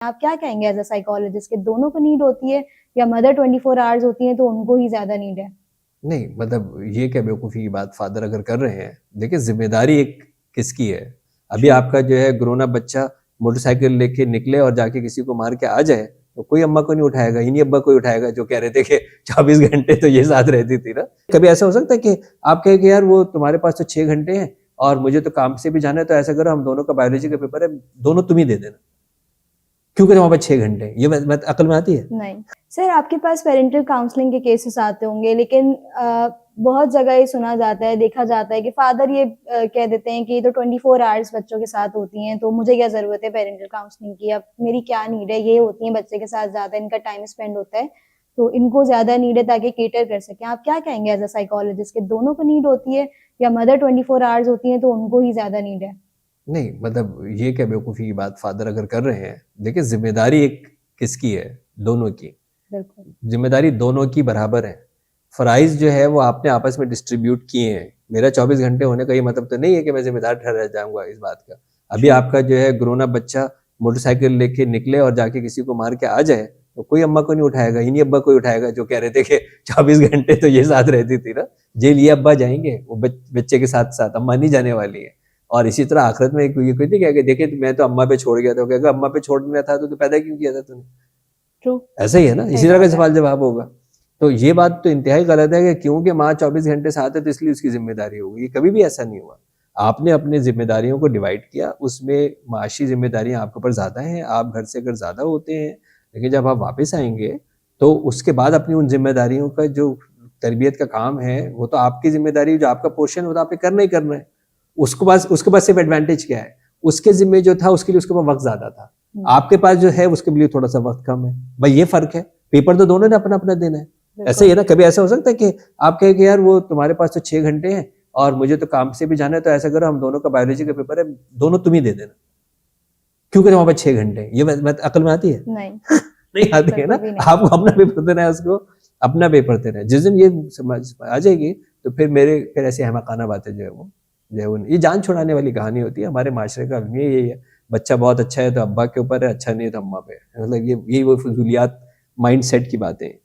आप क्या कहेंगे एज अ साइकोलॉजिस्ट कि दोनों को नीड होती है या मदर 24 आवर्स होती हैं तो उनको ही ज्यादा नीड है? नहीं मतलब ये क्या बेवकूफ़ी की बात फादर अगर कर रहे हैं, देखिए ज़िम्मेदारी एक किसकी है? अभी ट्रू। आपका जो है ग्रोन अप बच्चा मोटरसाइकिल लेके निकले और जाके किसी को मार के आ जाए, तो कोई अम्मा को नहीं उठाएगा, इन्हीं अब्बा को ही उठाएगा जो कह रहे थे कि 24 घंटे तो ये साथ रहती थी ना। कभी ऐसा हो सकता है कि आप कहें कि यार वो तुम्हारे पास तो 6 घंटे हैं और मुझे तो काम से भी जाना है, तो ऐसा करो हम दोनों का बायोलॉजी का पेपर है, दोनों तुम ही दे देना। क्योंकि तुम्हारे पास 6 घंटे हैं, ये बात अक्ल में आती है? नहीं सर, आपके पास पेरेंटल काउंसलिंग के केसेस आते होंगे, लेकिन बहुत जगह ये सुना जाता है, देखा जाता है कि फादर ये कह देते हैं कि ये तो 24 आवर्स बच्चों के साथ होती हैं, तो मुझे क्या जरूरत है पेरेंटल काउंसलिंग की? अब मेरी क्या नीड है? ये होती है बच्चे के साथ, ज्यादा इनका टाइम स्पेंड होता है, तो इनको ज्यादा नीड है ताकि केटर कर सकें। आप क्या कहेंगे एज अ साइकोलॉजिस्ट कि दोनों को नीड होती है या मदर 24 आवर्स होती है तो उनको ही ज्यादा नीड है? नहीं मतलब ये क्या बेवकूफ़ी की बात फादर अगर कर रहे हैं, देखिए ज़िम्मेदारी एक किसकी है? दोनों की। बिल्कुल। ज़िम्मेदारी दोनों की बराबर है। फ़राइज़ जो है वो आपने आपस में डिस्ट्रीब्यूट किए हैं। मेरा 24 घंटे होने का ये मतलब तो नहीं है कि मैं ज़िम्मेदार ठहरा जाऊँगा इस बात का। अभी ट्रू। आपका जो है ग्रोन अप बच्चा मोटरसाइकिल लेके निकले और जाके किसी को मार के आ जाए, तो कोई अम्मा को नहीं उठाएगा, इन्हीं अब्बा को ही उठाएगा जो कह रहे थे कि 24 घंटे तो ये साथ रहती थी ना। जेल ये अब्बा जाएँगे, वो बच्चे के साथ-साथ, अम्मा नहीं जाने वाली है। और इसी तरह आखिरत में ये कोई नहीं कहेगा देखिए मैं तो अम्मा पे छोड़ गया था, वो कहेगा अम्मा पे छोड़ना था तो पैदा क्यों किया था तूने? ट्रू। ऐसा ही है ना, सही इसी तरह का बात है। सवाल जवाब होगा। तो ये बात तो इंतहाई गलत है कि क्योंकि माँ 24 घंटे साथ है तो इसलिए उसकी ज़िम्मेदारी होगी, ये कभी भी ऐसा नहीं हुआ। आपने अपनी ज़िम्मेदारियों को डिवाइड किया, उसमें माशी ज़िम्मेदारियाँ आपके ऊपर ज़्यादा हैं, आप घर से अगर ज़्यादा होते हैं, लेकिन जब आप वापस आएँगे, तो उसके बाद अपनी उन ज़िम्मेदारियों का जो तरबियत का काम है, वो तो आपकी ज़िम्मेदारी जो आपका पोर्शन है, वो तो आपने करना ही करना है। उसके पास सिर्फ एडवांटेज क्या है? उसके ज़िम्मे जो था उसके लिए उसके पास वक़्त ज़्यादा था। आपके पास जो है उसके लिए थोड़ा-सा वक़्त कम है। भाई ये फ़र्क है। पेपर तो दोनों ने अपना-अपना देना है। ऐसा ही है ना, कभी ऐसा हो सकता है कि आप कहें कि यार वो तुम्हारे पास तो 6 घंटे हैं और मुझे तो काम से भी जाना है, तो ऐसा करो हम दोनों का बायोलॉजी का पेपर है, दोनों तुम ही दे देना। क्योंकि तुम्हारे पास 6 घंटे हैं। ये बात अक्ल में आती है? नहीं। नहीं आती है ना? बिल्कुल भी नहीं। आपको अपना पेपर देना है उसको, अपना पेपर देना है। जिस दिन ये समझ आ जाएगी, तो फिर ऐसी अहमकाना बातें जो है वो ये जान छुड़ाने वाली कहानी होती है। हमारे माशरे का अलमिया यही है। बच्चा बहुत अच्छा है तो अब्बा के ऊपर है, अच्छा नहीं है तो अम्मा पे है। मतलब ये यही वो फ़ुज़ूलियात माइंडसेट की बातें हैं।